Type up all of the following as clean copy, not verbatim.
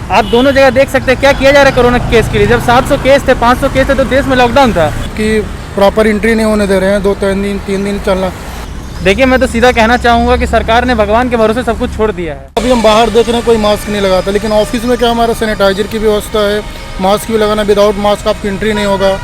आप दोनों जगह देख सकते हैं क्या किया जा रहा है कोरोना केस के लिए। जब 700 केस थे, 500 केस थे तो देश में लॉकडाउन था कि प्रॉपर एंट्री नहीं होने दे रहे हैं, 2-3 दिन चलना। देखिए, मैं तो सीधा कहना चाहूँगा कि सरकार ने भगवान के भरोसे सब कुछ छोड़ दिया है। अभी हम बाहर देख रहे हैं कोई मास्क नहीं लगाता, लेकिन ऑफिस में क्या हमारा सैनिटाइजर की व्यवस्था है, मास्क भी लगाना, विदाउट मास्क आपकी एंट्री नहीं होगा।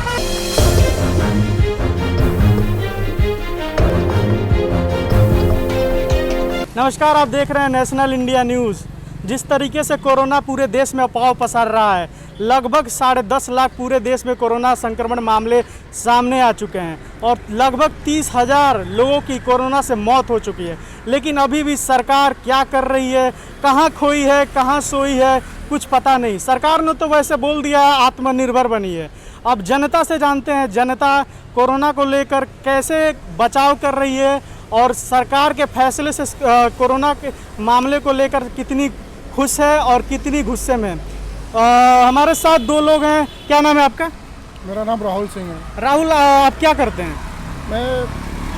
नमस्कार, आप देख रहे हैं नेशनल इंडिया न्यूज़। जिस तरीके से कोरोना पूरे देश में अफवाह पसार रहा है, लगभग 10.5 लाख पूरे देश में कोरोना संक्रमण मामले सामने आ चुके हैं और लगभग 30,000 लोगों की कोरोना से मौत हो चुकी है। लेकिन अभी भी सरकार क्या कर रही है, कहाँ खोई है, कहाँ सोई है, कुछ पता नहीं। सरकार ने तो वैसे बोल दिया आत्मनिर्भर बनी है। अब जनता से जानते हैं जनता कोरोना को लेकर कैसे बचाव कर रही है और सरकार के फैसले से कोरोना के मामले को लेकर कितनी खुश है और कितनी गुस्से में। हमारे साथ दो लोग हैं। क्या नाम है आपका? मेरा नाम राहुल सिंह है। राहुल, आप क्या करते हैं? मैं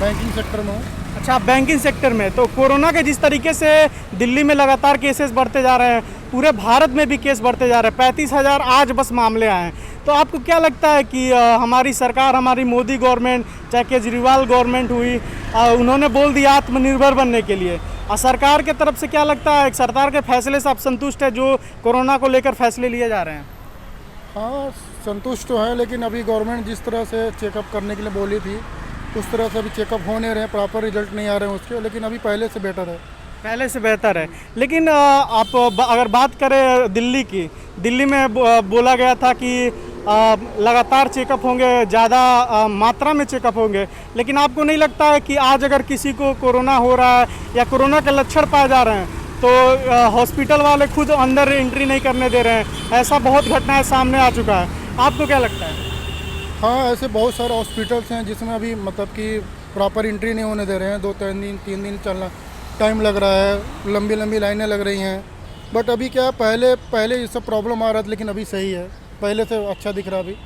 बैंकिंग सेक्टर में हूँ। अच्छा, आप बैंकिंग सेक्टर में। तो कोरोना के जिस तरीके से दिल्ली में लगातार केसेस बढ़ते जा रहे हैं, पूरे भारत में भी केस बढ़ते जा रहे हैं, 35,000 आज बस मामले आए हैं। तो आपको क्या लगता है कि हमारी सरकार, हमारी मोदी गवर्नमेंट, चाहे केजरीवाल गवर्नमेंट हुई, उन्होंने बोल दिया आत्मनिर्भर बनने के लिए, और सरकार के तरफ से क्या लगता है, सरकार के फैसले से आप संतुष्ट है जो कोरोना को लेकर फैसले लिए जा रहे हैं? हाँ, संतुष्ट तो है, लेकिन अभी गवर्नमेंट जिस तरह से चेकअप करने के लिए बोली थी उस तरह से अभी चेकअप हो नहीं रहे हैं, प्रॉपर रिजल्ट नहीं आ रहे हैं उसके, लेकिन अभी पहले से बेटर है। पहले से बेहतर है। लेकिन आप अगर बात करें दिल्ली की, दिल्ली में बोला गया था कि लगातार चेकअप होंगे, ज़्यादा मात्रा में चेकअप होंगे, लेकिन आपको नहीं लगता है कि आज अगर किसी को कोरोना हो रहा है या कोरोना के लक्षण पाए जा रहे हैं तो हॉस्पिटल वाले खुद अंदर एंट्री नहीं करने दे रहे हैं? ऐसा बहुत घटनाएं सामने आ चुका है। आपको क्या लगता है? हाँ, ऐसे बहुत सारे हॉस्पिटल्स हैं जिसमें अभी मतलब कि प्रॉपर एंट्री नहीं होने दे रहे हैं, 2-3 दिन चलना टाइम लग रहा है, लंबी लंबी लाइनें लग रही हैं। बट अभी क्या, पहले ये सब प्रॉब्लम आ रहा था, लेकिन अभी सही है, पहले से अच्छा दिख रहा अभी।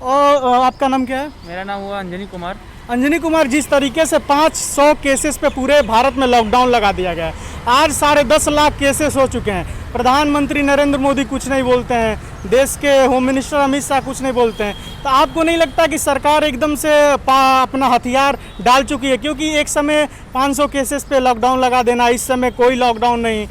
और आपका नाम क्या है? मेरा नाम हुआ अंजनी कुमार। अंजनी कुमार, जिस तरीके से 500 केसेस पे पूरे भारत में लॉकडाउन लगा दिया गया है, आज 10.5 लाख केसेस हो चुके हैं, प्रधानमंत्री नरेंद्र मोदी कुछ नहीं बोलते हैं, देश के होम मिनिस्टर अमित शाह कुछ नहीं बोलते हैं, तो आपको नहीं लगता कि सरकार एकदम से अपना हथियार डाल चुकी है? क्योंकि एक समय 500 केसेस पे लॉकडाउन लगा देना, इस समय कोई लॉकडाउन नहीं।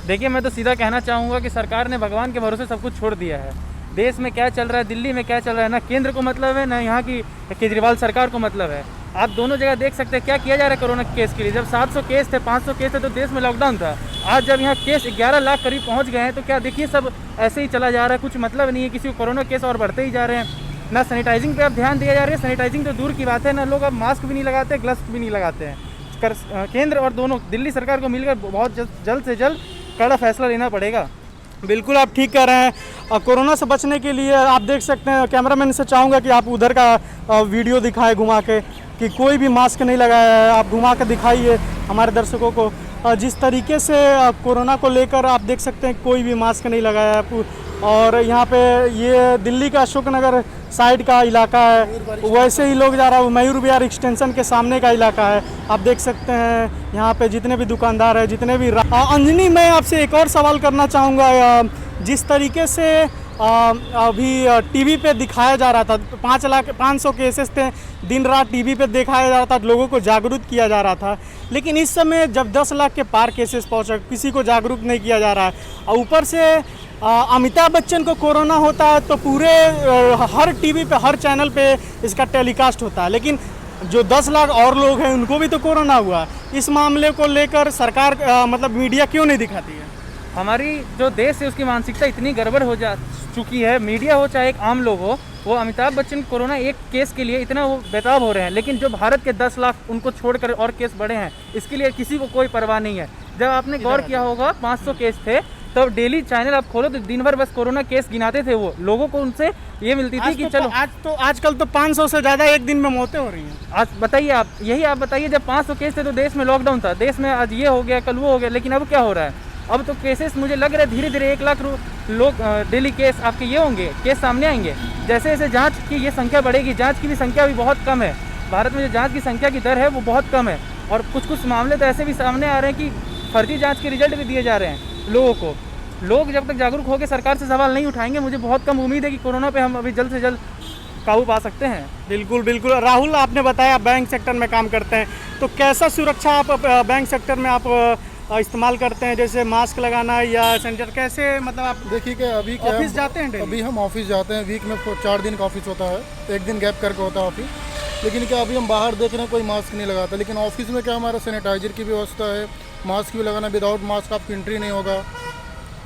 देखिए, मैं तो सीधा कहना चाहूँगा कि सरकार ने भगवान के भरोसे सब कुछ छोड़ दिया है। देश में क्या चल रहा है, दिल्ली में क्या चल रहा है, ना केंद्र को मतलब है, ना यहाँ की केजरीवाल सरकार को मतलब है। आप दोनों जगह देख सकते हैं क्या किया जा रहा है कोरोना केस के लिए। जब 700 केस थे, 500 केस थे तो देश में लॉकडाउन था। आज जब यहाँ केस 11 लाख करीब पहुँच गए हैं तो क्या देखिए सब ऐसे ही चला जा रहा है, कुछ मतलब नहीं है। किसी को कोरोना केस और बढ़ते ही जा रहे हैं। ना सैनिटाइजिंग पे अब ध्यान दिया जा रहा है, सैनिटाइजिंग तो दूर की बात है, ना लोग अब मास्क भी नहीं लगाते, ग्लव्स भी नहीं लगाते हैं। केंद्र और दोनों दिल्ली सरकार को मिलकर बहुत जल्द से जल्द कड़ा फैसला लेना पड़ेगा। बिल्कुल, आप ठीक कह रहे हैं। कोरोना से बचने के लिए आप देख सकते हैं, कैमरामैन से चाहूँगा कि आप उधर का वीडियो दिखाएं घुमा के, कि कोई भी मास्क नहीं लगाया है। आप घुमा के दिखाइए हमारे दर्शकों को। जिस तरीके से कोरोना को लेकर आप देख सकते हैं कोई भी मास्क नहीं लगाया है। और यहाँ पे ये दिल्ली का अशोकनगर साइड का इलाका है, वैसे ही लोग जा रहा है, मयूर विहार एक्सटेंशन के सामने का इलाका है। आप देख सकते हैं यहाँ पे जितने भी दुकानदार हैं, जितने भी अंजनी, मैं आपसे एक और सवाल करना चाहूँगा। जिस तरीके से अभी टीवी पे दिखाया जा रहा था, 500 केसेस थे, दिन रात टीवी पे दिखाया जा रहा था, लोगों को जागरूक किया जा रहा था, लेकिन इस समय जब 10 लाख के पार केसेस पहुँचे, किसी को जागरूक नहीं किया जा रहा है। और ऊपर से अमिताभ बच्चन को कोरोना होता है तो पूरे हर टीवी पे, हर चैनल पे इसका टेलीकास्ट होता है, लेकिन जो 10 लाख और लोग हैं उनको भी तो कोरोना हुआ। इस मामले को लेकर सरकार मतलब मीडिया क्यों नहीं दिखाती है? हमारी जो देश है उसकी मानसिकता इतनी गड़बड़ हो जा चुकी है, मीडिया हो चाहे एक आम लोग हो, वो अमिताभ बच्चन कोरोना एक केस के लिए इतना वो बेताब हो रहे हैं, लेकिन जो भारत के 10 लाख उनको छोड़कर और केस बढ़े हैं, इसके लिए किसी को कोई परवाह नहीं है। जब आपने गौर किया होगा 500 केस थे तो डेली चैनल आप खोलो तो दिन भर बस कोरोना केस गिनाते थे वो, लोगों को उनसे ये मिलती थी कि चलो। आजकल तो 500 से ज़्यादा एक दिन में मौतें हो रही हैं। आज बताइए आप बताइए, जब 500 केस थे तो देश में लॉकडाउन था, देश में आज ये हो गया, कल वो हो गया, लेकिन अब क्या हो रहा है? अब तो केसेस मुझे लग रहा है धीरे धीरे 1 लाख लोग डेली केस आपके ये होंगे, केस सामने आएंगे। जैसे जैसे जांच की ये संख्या बढ़ेगी, जांच की भी संख्या भी बहुत कम है भारत में, जो जांच की संख्या की दर है वो बहुत कम है। और कुछ मामले तो ऐसे भी सामने आ रहे हैं कि फर्जी जांच के रिजल्ट भी दिए जा रहे हैं लोगों को। लोग जब तक जागरूक होकर सरकार से सवाल नहीं उठाएंगे, मुझे बहुत कम उम्मीद है कि कोरोना पे हम अभी जल्द से जल्द काबू पा सकते हैं। बिल्कुल बिल्कुल। राहुल, आपने बताया आप बैंक सेक्टर में काम करते हैं, तो कैसा सुरक्षा आप बैंक सेक्टर में आप इस्तेमाल करते हैं, जैसे मास्क लगाना या सैनिटाइजर, कैसे मतलब आप देखिए कि अभी क्या ऑफिस जाते हैं डेली? अभी हम ऑफिस जाते हैं, वीक में 4 दिन का ऑफिस होता है, 1 दिन गैप करके होता है ऑफिस। लेकिन क्या अभी हम बाहर देख रहे हैं कोई मास्क नहीं लगाता, लेकिन ऑफिस में क्या हमारा सैनिटाइजर की व्यवस्था है, मास्क भी लगाना, विदाउट मास्क आपकी एंट्री नहीं होगा,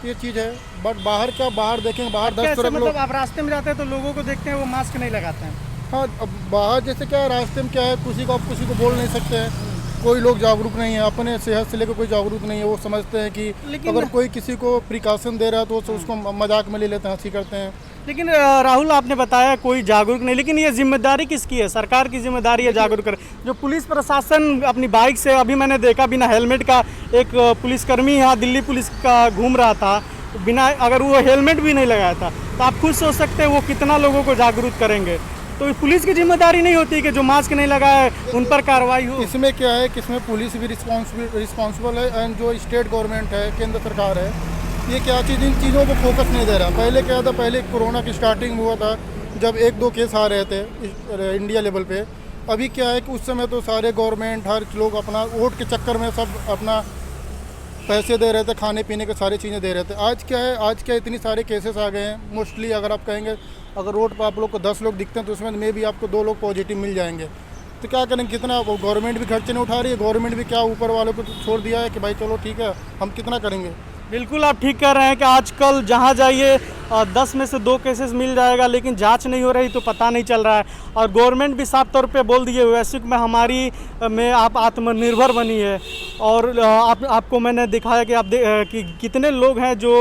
ये चीज़ है। बट बाहर क्या, बाहर देखेंगे, बाहर 10 कैसे तरह के मतलब लोग, आप रास्ते में जाते हैं तो लोगों को देखते हैं वो मास्क नहीं लगाते हैं? हाँ अब बाहर जैसे क्या है, रास्ते में क्या है, किसी को आप किसी को बोल नहीं सकते हैं, कोई लोग जागरूक नहीं है, अपने सेहत से लेकर कोई जागरूक नहीं है। वो समझते हैं कि अगर कोई किसी को प्रिकॉशन दे रहा है तो उसको मजाक में ले लेते हैं, हंसी करते हैं। लेकिन राहुल, आपने बताया कोई जागरूक नहीं, लेकिन ये जिम्मेदारी किसकी है? सरकार की जिम्मेदारी है जागरूक करें। जो पुलिस प्रशासन अपनी बाइक से, अभी मैंने देखा बिना हेलमेट का एक पुलिसकर्मी यहाँ दिल्ली पुलिस का घूम रहा था, बिना, अगर वो हेलमेट भी नहीं लगाया था, तो आप खुद सोच सकते हैं वो कितना लोगों को जागरूक करेंगे। तो पुलिस की जिम्मेदारी नहीं होती कि जो मास्क नहीं लगाए उन पर कार्रवाई हो? इसमें क्या है कि इसमें पुलिस भी रिस्पॉन्सिबल है, एंड जो स्टेट गवर्नमेंट है, केंद्र सरकार है, ये क्या चीज़, इन चीज़ों को फोकस नहीं दे रहा। पहले क्या था, पहले कोरोना की स्टार्टिंग हुआ था जब 1-2 केस आ रहे थे इंडिया लेवल पे। अभी क्या है कि उस समय तो सारे गवर्नमेंट, हर लोग अपना वोट के चक्कर में सब अपना पैसे दे रहे थे, खाने पीने के सारी चीज़ें दे रहे थे। आज क्या है, आज क्या इतनी सारे केसेस आ गए हैं। मोस्टली अगर आप कहेंगे, अगर रोड पर आप लोग को 10 लोग दिखते हैं तो उसमें मे भी आपको 2 लोग पॉजिटिव मिल जाएंगे। तो क्या करें, कितना गवर्नमेंट भी खर्चे नहीं उठा रही है, गवर्नमेंट भी क्या ऊपर वालों को छोड़ दिया है कि भाई चलो ठीक है, हम कितना करेंगे। बिल्कुल, आप ठीक कह रहे हैं कि आजकल जहां जाइए 10 में से 2 केसेस मिल जाएगा, लेकिन जांच नहीं हो रही तो पता नहीं चल रहा है। और गवर्नमेंट भी साफ तौर पे बोल दिए वैश्विक महामारी में आप आत्मनिर्भर बनी है। और आपको मैंने दिखाया कि कि कितने लोग हैं जो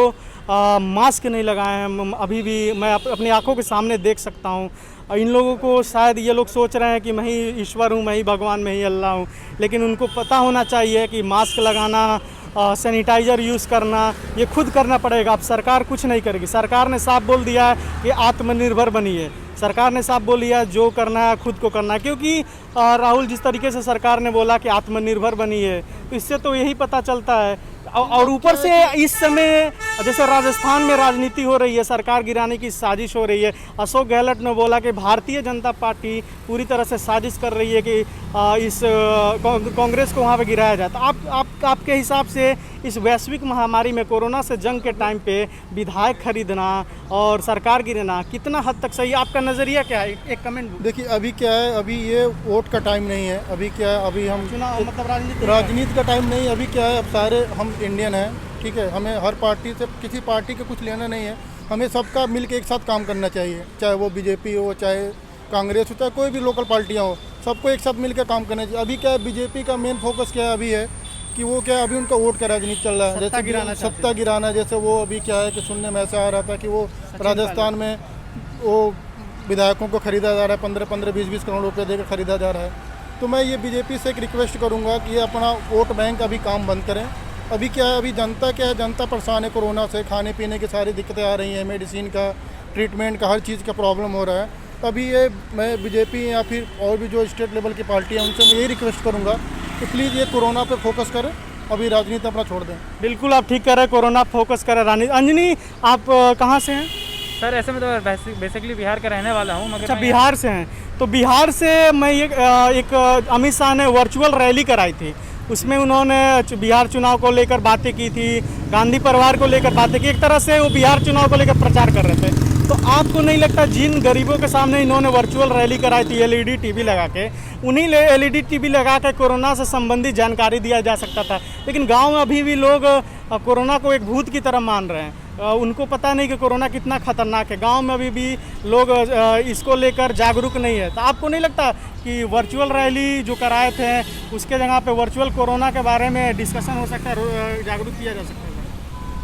मास्क नहीं लगाए हैं। अभी भी मैं अपनी आंखों के सामने देख सकता हूँ। इन लोगों को शायद ये लोग सोच रहे हैं कि मैं ही ईश्वर हूँ, मैं ही भगवान, मैं ही अल्लाह हूँ, लेकिन उनको पता होना चाहिए कि मास्क लगाना, सैनिटाइज़र यूज़ करना, ये खुद करना पड़ेगा। अब सरकार कुछ नहीं करेगी। सरकार ने साफ बोल दिया है कि आत्मनिर्भर बनिए। सरकार ने साफ बोल दिया है जो करना है खुद को करना है। क्योंकि राहुल, जिस तरीके से सरकार ने बोला कि आत्मनिर्भर बनिए, तो इससे तो यही पता चलता है। और ऊपर से इस समय जैसे राजस्थान में राजनीति हो रही है, सरकार गिराने की साजिश हो रही है। अशोक गहलोत ने बोला कि भारतीय जनता पार्टी पूरी तरह से साजिश कर रही है कि इस कांग्रेस को वहाँ पे गिराया जाए। तो आपके हिसाब से इस वैश्विक महामारी में, कोरोना से जंग के टाइम पे विधायक खरीदना और सरकार गिराना कितना हद तक सही है? आपका नज़रिया क्या है? एक कमेंट। देखिए अभी क्या है, अभी ये वोट का टाइम नहीं है। अभी क्या है, अभी हम चुनाव मतलब राजनीति का टाइम नहीं। अभी क्या है, अब सारे हम इंडियन हैं, ठीक है, हमें हर पार्टी से, किसी पार्टी का कुछ लेना नहीं है। हमें सबका मिल के एक साथ काम करना चाहिए, चाहे वो बीजेपी हो, चाहे कांग्रेस हो, चाहे कोई भी लोकल पार्टियाँ हो, सबको एक साथ मिल के काम करना चाहिए। अभी क्या है, बीजेपी का मेन फोकस क्या है अभी है कि वो क्या है, अभी उनका वोट का राजनीति चल रहा है, जैसे सत्ता गिराना। जैसे वो अभी क्या है कि सुनने में ऐसा आ रहा था कि वो राजस्थान में वो विधायकों को खरीदा जा रहा है, 15-15, 20-20 करोड़ रुपये देकर खरीदा जा रहा है। तो मैं ये बीजेपी से एक रिक्वेस्ट करूँगा कि ये अपना वोट बैंक अभी काम बंद करें। अभी क्या है, अभी जनता क्या है, जनता परेशान है कोरोना से, खाने पीने की सारी दिक्कतें आ रही हैं, मेडिसिन का, ट्रीटमेंट का, हर चीज़ का प्रॉब्लम हो रहा है। अभी ये मैं बीजेपी या फिर और भी जो स्टेट लेवल की पार्टी है उनसे मैं यही रिक्वेस्ट करूँगा कि प्लीज़ ये कोरोना पे फोकस करें, अभी राजनीति अपना छोड़ दें। बिल्कुल, आप ठीक कह रहे हैं, कोरोना फोकस करें राजनीति। अंजनी, आप कहाँ से हैं? सर ऐसे में तो बेसिकली बिहार का रहने वाला हूँ, मगर अच्छा, बिहार से हैं। तो बिहार से मैं एक अमित शाह ने वर्चुअल रैली कराई थी, उसमें उन्होंने बिहार चुनाव को लेकर बातें की थी, गांधी परिवार को लेकर बातें की। एक तरह से वो बिहार चुनाव को लेकर प्रचार कर रहे थे। तो आपको नहीं लगता जिन गरीबों के सामने इन्होंने वर्चुअल रैली कराई थी एलईडी टीवी लगा के, उन्हीं एलईडी टीवी लगा के कोरोना से संबंधित जानकारी दिया जा सकता था? लेकिन गांव में अभी भी लोग कोरोना को एक भूत की तरह मान रहे हैं। उनको पता नहीं कि कोरोना कितना खतरनाक है। गांव में अभी भी लोग इसको लेकर जागरूक नहीं है। तो आपको नहीं लगता कि वर्चुअल रैली जो कराए थे उसके जगह पे वर्चुअल कोरोना के बारे में डिस्कशन हो सकता है, जागरूक किया जा सकता है?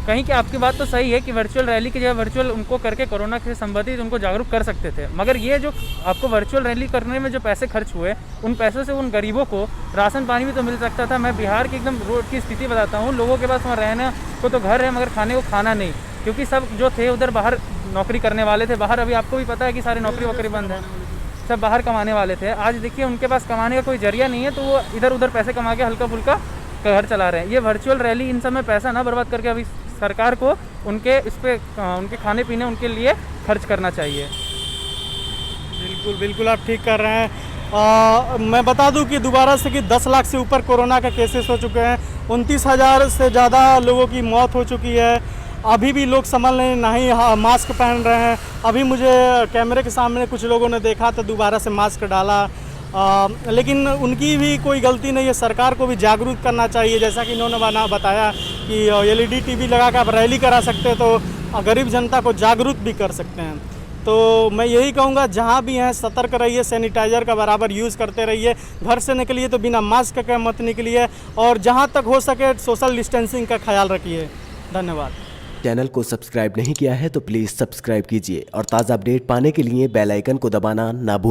कहीं की आपकी बात तो सही है कि वर्चुअल रैली की जगह वर्चुअल उनको करके कोरोना से संबंधित उनको जागरूक कर सकते थे, मगर ये जो आपको वर्चुअल रैली करने में जो पैसे खर्च हुए, उन पैसों से उन गरीबों को राशन पानी भी तो मिल सकता था। मैं बिहार की एकदम रोड की स्थिति बताता हूँ, लोगों के पास वहाँ रहने को तो घर है मगर खाने को खाना नहीं, क्योंकि सब जो थे उधर बाहर नौकरी करने वाले थे। बाहर अभी आपको भी पता है कि सारी नौकरी वोकरी बंद है, सब बाहर कमाने वाले थे। आज देखिए उनके पास कमाने का कोई जरिया नहीं है, तो वो इधर उधर पैसे कमा के हल्का फुल्का घर चला रहे हैं। ये वर्चुअल रैली इन सब में पैसा ना बर्बाद करके अभी सरकार को उनके इस पे उनके खाने पीने उनके लिए खर्च करना चाहिए। बिल्कुल बिल्कुल आप ठीक कर रहे हैं। मैं बता दूं कि दोबारा से कि 10 लाख से ऊपर कोरोना का केसेस हो चुके हैं, 29,000 से ज़्यादा लोगों की मौत हो चुकी है। अभी भी लोग संभल नहीं मास्क पहन रहे हैं। अभी मुझे कैमरे के सामने कुछ लोगों ने देखा तो दोबारा से मास्क डाला, लेकिन उनकी भी कोई गलती नहीं है। सरकार को भी जागरूक करना चाहिए, जैसा कि इन्होंने बताया कि LED टीवी लगा कर आप रैली करा सकते हैं तो गरीब जनता को जागरूक भी कर सकते हैं। तो मैं यही कहूँगा, जहाँ भी हैं सतर्क रहिए, सैनिटाइज़र का बराबर यूज़ करते रहिए, घर से निकलिए तो बिना मास्क के मत निकलिए, और जहाँ तक हो सके सोशल डिस्टेंसिंग का ख्याल रखिए। धन्यवाद। चैनल को सब्सक्राइब नहीं किया है तो प्लीज़ सब्सक्राइब कीजिए और ताज़ा अपडेट पाने के लिए बेल आइकन को दबाना ना भूलें।